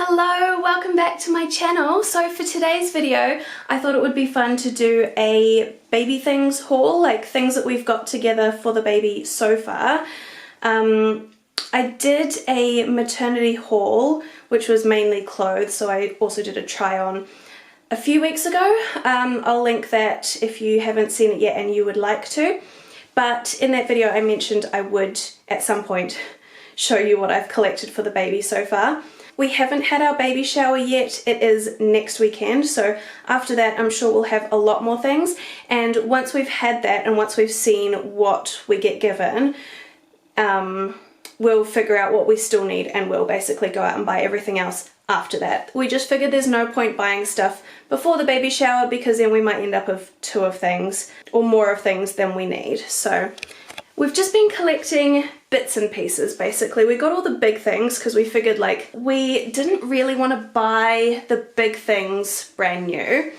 Hello, welcome back to my channel. So for today's video, I thought it would be fun to do a baby things haul, like things that we've got together for the baby so far. I did a maternity haul, which was mainly clothes, so I also did a try on a few weeks ago. I'll link that if you haven't seen it yet and you would like to. But in that video I mentioned I would at some point show you what I've collected for the baby so far. We haven't had our baby shower yet. It is next weekend, so after that I'm sure we'll have a lot more things, and once we've had that and once we've seen what we get given, we'll figure out what we still need and we'll basically go out and buy everything else after that. We just figured there's no point buying stuff before the baby shower because then we might end up with two of things or more of things than we need. So we've just been collecting bits and pieces basically. We got all the big things because we figured like we didn't really want to buy the big things brand new.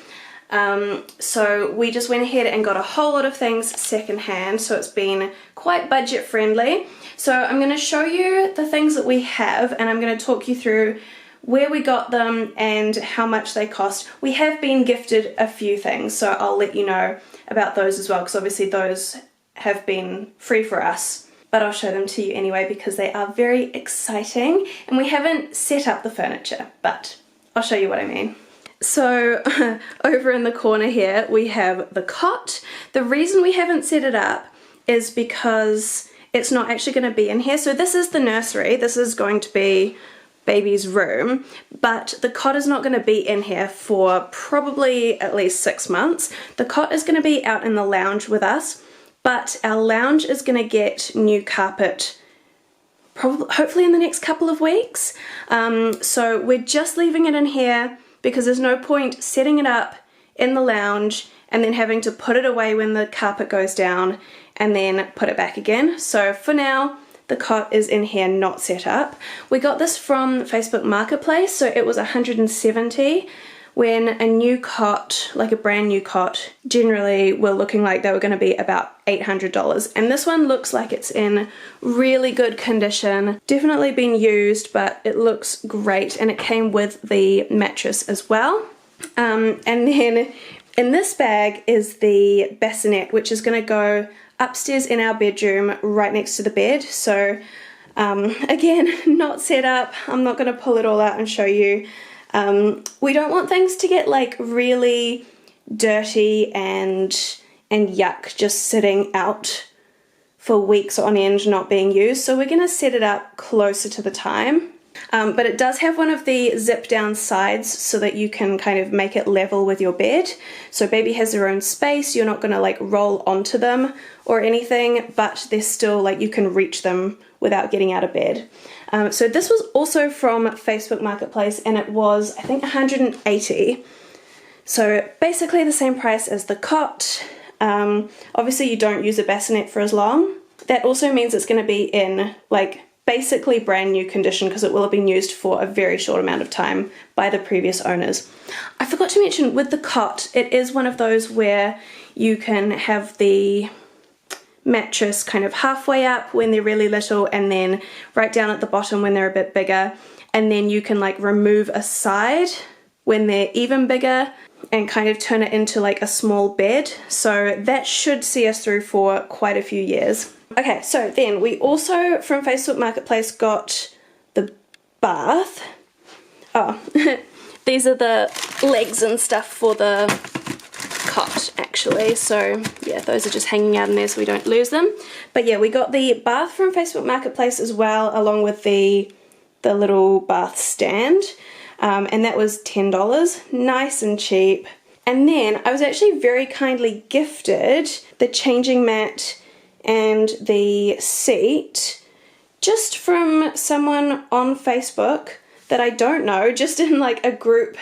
So we just went ahead and got a whole lot of things secondhand, so it's been quite budget friendly. So I'm going to show you the things that we have and I'm going to talk you through where we got them and how much they cost. We have been gifted a few things, so I'll let you know about those as well, because obviously those have been free for us, but I'll show them to you anyway because they are very exciting, and we haven't set up the furniture, but I'll show you what I mean. So over in the corner here we have the cot. The reason we haven't set it up is because it's not actually going to be in here. So this is the nursery, this is going to be baby's room, but the cot is not going to be in here for probably at least 6 months. The cot is going to be out in the lounge with us, but our lounge is going to get new carpet hopefully in the next couple of weeks. So we're just leaving it in here because there's no point setting it up in the lounge and then having to put it away when the carpet goes down and then put it back again. So for now the cot is in here, not set up. We got this from Facebook Marketplace, so it was $170 when a new cot, like a brand new cot, generally were looking like they were going to be about $800. And this one looks like it's in really good condition. Definitely been used, but it looks great, and it came with the mattress as well. And then in this bag is the bassinet, which is going to go upstairs in our bedroom right next to the bed. So again, not set up. I'm not going to pull it all out and show you. We don't want things to get like really dirty and yuck just sitting out for weeks on end not being used, so we're going to set it up closer to the time. But it does have one of the zip down sides so that you can kind of make it level with your bed. So baby has their own space, you're not going to like roll onto them or anything, but they're still like you can reach them without getting out of bed. So this was also from Facebook Marketplace and it was I think $180. So basically the same price as the cot. Obviously you don't use a bassinet for as long. That also means it's going to be in like basically brand new condition because it will have been used for a very short amount of time by the previous owners. I forgot to mention with the cot, it is one of those where you can have the mattress kind of halfway up when they're really little and then right down at the bottom when they're a bit bigger, and then you can like remove a side when they're even bigger and kind of turn it into like a small bed. So that should see us through for quite a few years. Okay, so then we also from Facebook Marketplace got the bath. Oh, these are the legs and stuff for the cot actually, so yeah, those are just hanging out in there so we don't lose them. But yeah, we got the bath from Facebook Marketplace as well, along with the little bath stand, and that was $10, nice and cheap. And then I was actually very kindly gifted the changing mat and the seat just from someone on Facebook that I don't know, just in like a group.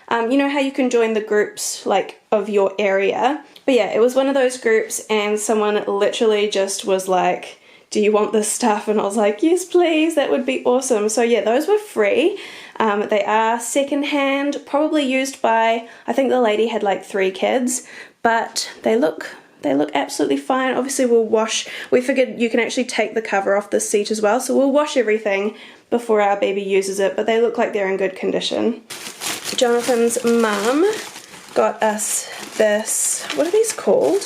You know how you can join the groups like of your area? But yeah, it was one of those groups and someone literally just was like, do you want this stuff? And I was like, yes please, that would be awesome. So yeah, those were free. They are secondhand, probably used by, I think the lady had like 3 kids, but they look they look absolutely fine. Obviously we'll wash, we figured you can actually take the cover off this seat as well, so we'll wash everything before our baby uses it, but they look like they're in good condition. Jonathan's mum got us this, what are these called?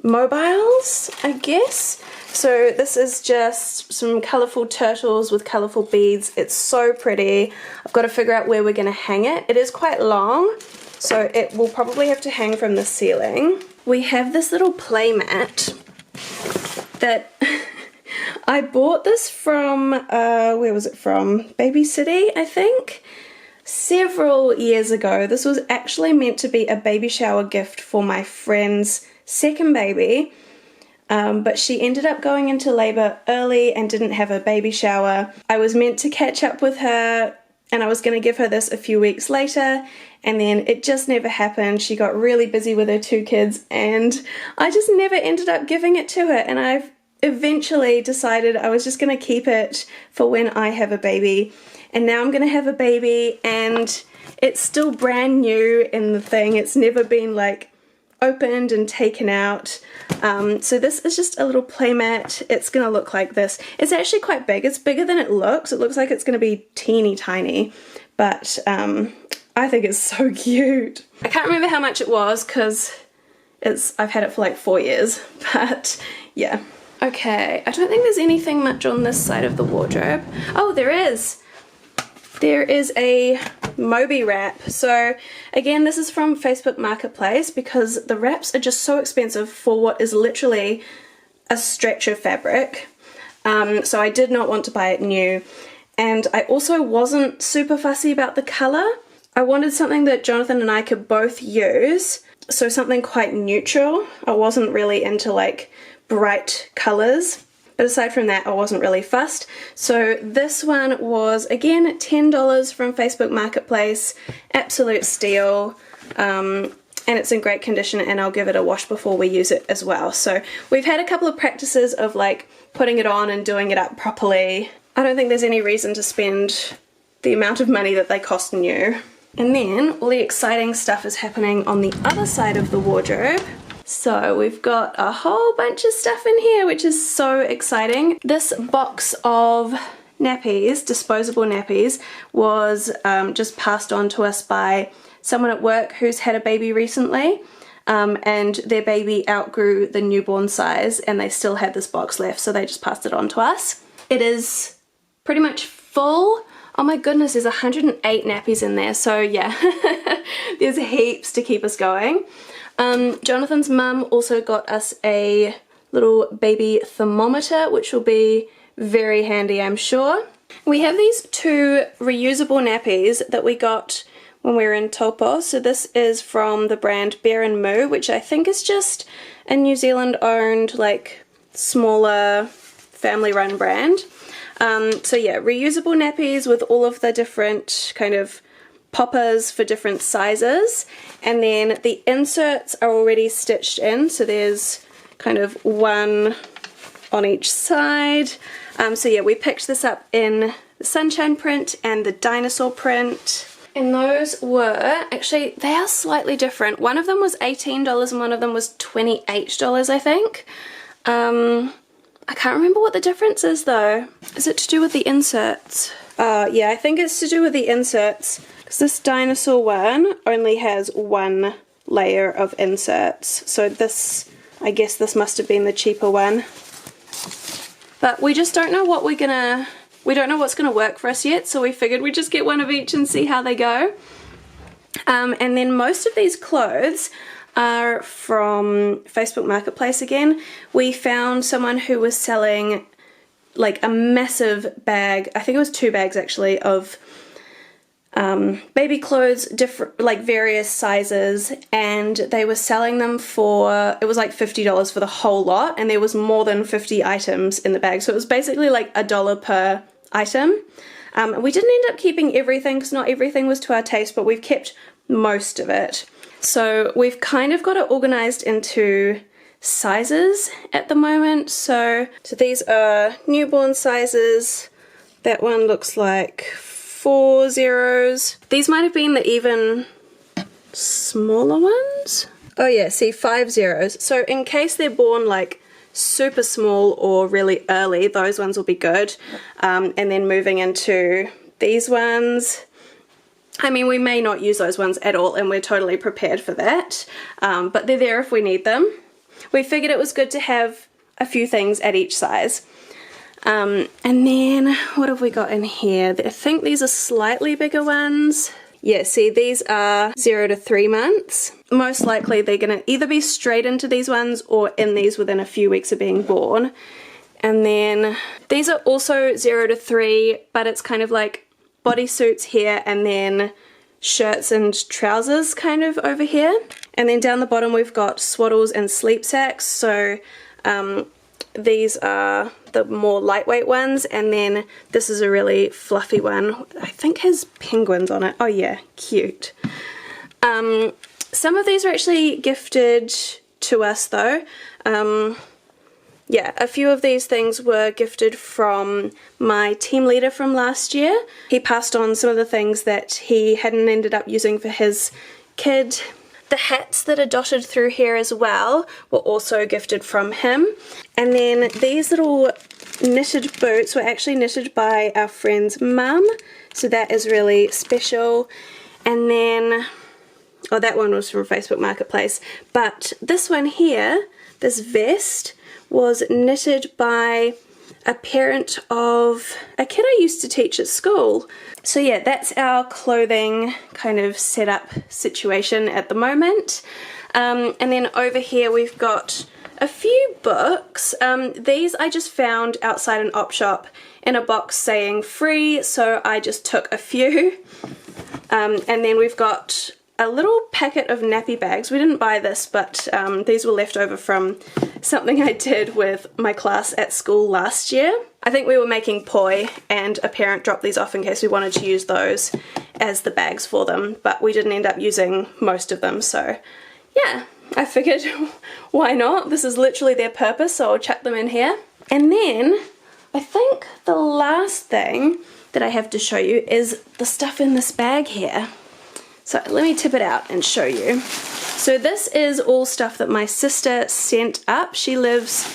Mobiles, I guess. So this is just some colourful turtles with colourful beads. It's so pretty. I've got to figure out where we're going to hang it. It is quite long, so it will probably have to hang from the ceiling. We have this little play mat that I bought this from, where was it from? Baby City, I think? Several years ago. This was actually meant to be a baby shower gift for my friend's second baby. But she ended up going into labour early and didn't have a baby shower. I was meant to catch up with her and I was going to give her this a few weeks later, and then it just never happened. She got really busy with her 2 kids and I just never ended up giving it to her, and I've eventually decided I was just going to keep it for when I have a baby. And now I'm going to have a baby and it's still brand new in the thing. It's never been like opened and taken out. So this is just a little playmat. It's gonna look like this. It's actually quite big. It's bigger than it looks. It looks like it's gonna be teeny tiny, but I think it's so cute. I can't remember how much it was because I've had it for like 4 years, but yeah. Okay, I don't think there's anything much on this side of the wardrobe. Oh, there is. There is a Moby wrap. So again, this is from Facebook Marketplace because the wraps are just so expensive for what is literally a stretch of fabric. So I did not want to buy it new. And I also wasn't super fussy about the colour. I wanted something that Jonathan and I could both use. So something quite neutral. I wasn't really into like bright colours. But aside from that, I wasn't really fussed. So this one was, again, $10 from Facebook Marketplace. Absolute steal. And it's in great condition, and I'll give it a wash before we use it as well. So we've had a couple of practices of like putting it on and doing it up properly. I don't think there's any reason to spend the amount of money that they cost new. And then all the exciting stuff is happening on the other side of the wardrobe. So we've got a whole bunch of stuff in here, which is so exciting. This box of nappies, disposable nappies, was just passed on to us by someone at work who's had a baby recently, and their baby outgrew the newborn size and they still had this box left, so they just passed it on to us. It is pretty much full. Oh my goodness, there's 108 nappies in there, so yeah, there's heaps to keep us going. Jonathan's mum also got us a little baby thermometer, which will be very handy, I'm sure. We have these 2 reusable nappies that we got when we were in Taupo. So this is from the brand Bear and Moo, which I think is just a New Zealand owned, like, smaller family run brand. So yeah, reusable nappies with all of the different kind of poppers for different sizes, and then the inserts are already stitched in, so there's kind of one on each side. So yeah, we picked this up in the sunshine print and the dinosaur print, and those were actually, they are slightly different. One of them was $18 and one of them was $28, I think. I can't remember what the difference is though. Is it to do with the inserts? Yeah, I think it's to do with the inserts. This dinosaur one only has 1 layer of inserts, so this, I guess this must have been the cheaper one. But we just don't know what we don't know what's gonna work for us yet, so we figured we'd just get one of each and see how they go. And then most of these clothes are from Facebook Marketplace again. We found someone who was selling like a massive bag, I think it was 2 bags actually, of baby clothes, different, like various sizes, and they were selling them for, it was like $50 for the whole lot, and there was more than 50 items in the bag, so it was basically like $1 per item. We didn't end up keeping everything because not everything was to our taste, but we've kept most of it. So we've kind of got it organized into sizes at the moment. So these are newborn sizes. That one looks like 4 zeros. These might have been the even smaller ones. Oh yeah, see, 5 zeros. So in case they're born like super small or really early, those ones will be good. And then moving into these ones, I mean, we may not use those ones at all, and we're totally prepared for that, but they're there if we need them. We figured it was good to have a few things at each size. And then what have we got in here? I think these are slightly bigger ones. Yeah, see, these are 0 to 3 months. Most likely they're going to either be straight into these ones or in these within a few weeks of being born. And then these are also 0 to 3, but it's kind of like bodysuits here and then shirts and trousers kind of over here. And then down the bottom we've got swaddles and sleep sacks. So these are the more lightweight ones, and then this is a really fluffy one. I think has penguins on it. Oh yeah, cute. Some of these are actually gifted to us though. Yeah, a few of these things were gifted from my team leader from last year. He passed on some of the things that he hadn't ended up using for his kid. The hats that are dotted through here as well were also gifted from him. And then these little knitted boots were actually knitted by our friend's mum, so that is really special. And then, oh, that one was from Facebook Marketplace, but this one here, this vest, was knitted by a parent of a kid I used to teach at school. So yeah, that's our clothing kind of setup situation at the moment. And then over here we've got a few books. These I just found outside an op shop in a box saying free, so I just took a few. And then we've got a little packet of nappy bags. We didn't buy this, but these were left over from something I did with my class at school last year. I think we were making poi and a parent dropped these off in case we wanted to use those as the bags for them, but we didn't end up using most of them, so yeah, I figured why not? This is literally their purpose, so I'll chuck them in here. And then I think the last thing that I have to show you is the stuff in this bag here. So let me tip it out and show you. So this is all stuff that my sister sent up. She lives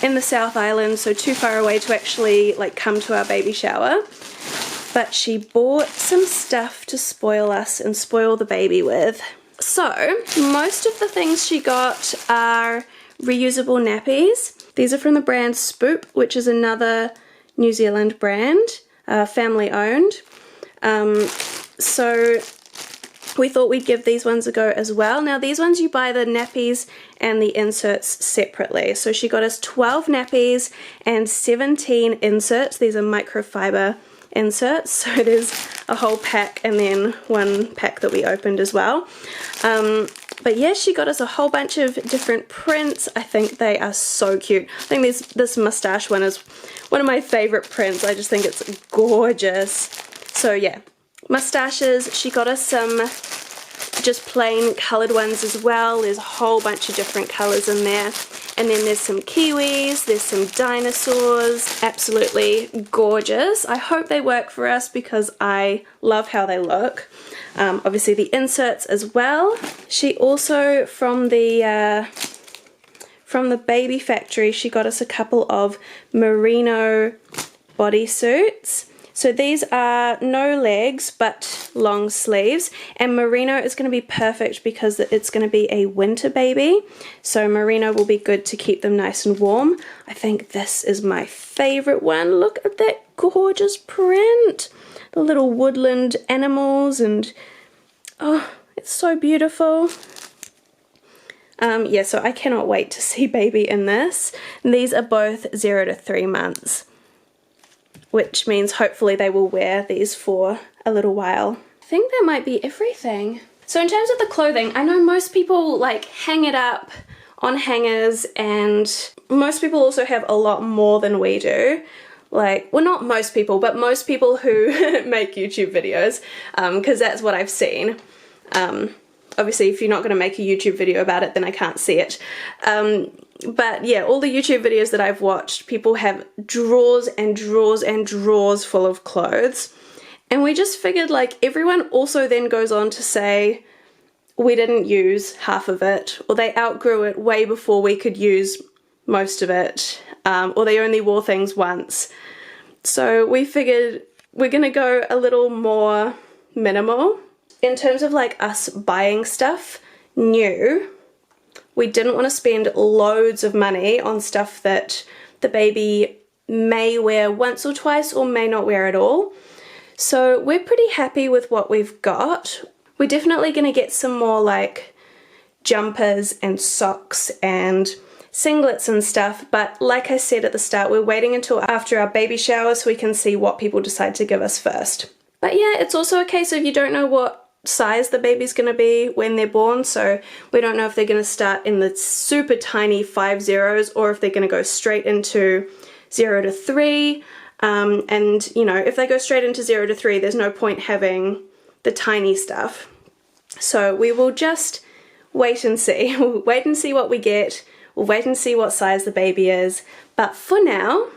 in the South Island, so too far away to actually like come to our baby shower. But she bought some stuff to spoil us and spoil the baby with. So most of the things she got are reusable nappies. These are from the brand Spoop, which is another New Zealand brand, family owned. So we thought we'd give these ones a go as well. Now these ones you buy the nappies and the inserts separately. So she got us 12 nappies and 17 inserts. These are microfiber inserts. So there's a whole pack and then one pack that we opened as well. But yeah, she got us a whole bunch of different prints. I think they are so cute. I think this mustache one is one of my favorite prints. I just think it's gorgeous. So yeah. Mustaches, she got us some just plain coloured ones as well. There's a whole bunch of different colours in there. And then there's some kiwis, there's some dinosaurs, absolutely gorgeous. I hope they work for us because I love how they look. Obviously the inserts as well. She also, from the baby factory, she got us a couple of Merino bodysuits. So these are no legs but long sleeves, and Merino is going to be perfect because it's going to be a winter baby, so Merino will be good to keep them nice and warm. I think this is my favourite one. Look at that gorgeous print! The little woodland animals and oh, it's so beautiful. Yeah, so I cannot wait to see baby in this. And these are both 0 to 3 months. Which means hopefully they will wear these for a little while. I think that might be everything. So in terms of the clothing, I know most people like hang it up on hangers, and most people also have a lot more than we do. Like, well, not most people, but most people who make YouTube videos, because that's what I've seen. Obviously, if you're not going to make a YouTube video about it, then I can't see it. But yeah, all the YouTube videos that I've watched, people have drawers and drawers and drawers full of clothes. And we just figured like everyone also then goes on to say, we didn't use half of it, or they outgrew it way before we could use most of it, or they only wore things once. So we figured we're gonna go a little more minimal. In terms of like us buying stuff new, we didn't want to spend loads of money on stuff that the baby may wear once or twice or may not wear at all. So we're pretty happy with what we've got. We're definitely going to get some more like jumpers and socks and singlets and stuff, but like I said at the start, we're waiting until after our baby shower so we can see what people decide to give us first. But yeah, it's also a case of you don't know what size the baby's going to be when they're born, so we don't know if they're going to start in the super tiny 5 zeros or if they're going to go straight into 0 to 3, and you know, if they go straight into 0 to 3, there's no point having the tiny stuff. So we will just wait and see. We'll wait and see what we get. We'll wait and see what size the baby is. But for now,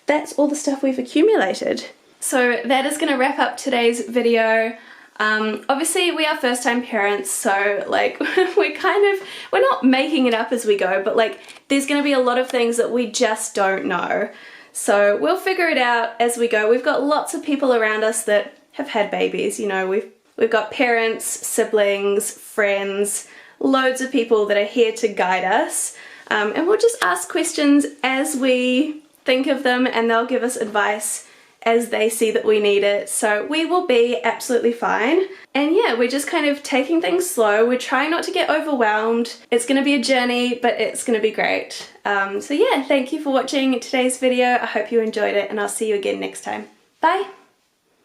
that's all the stuff we've accumulated. So that is going to wrap up today's video. Obviously we are first-time parents, so like we're not making it up as we go, but like there's going to be a lot of things that we just don't know. So we'll figure it out as we go. We've got lots of people around us that have had babies, you know, we've got parents, siblings, friends, loads of people that are here to guide us, and we'll just ask questions as we think of them, and they'll give us advice as they see that we need it. So we will be absolutely fine. And yeah, we're just kind of taking things slow. We're trying not to get overwhelmed. It's gonna be a journey, but it's gonna be great. So yeah, thank you for watching today's video. I hope you enjoyed it, and I'll see you again next time. Bye.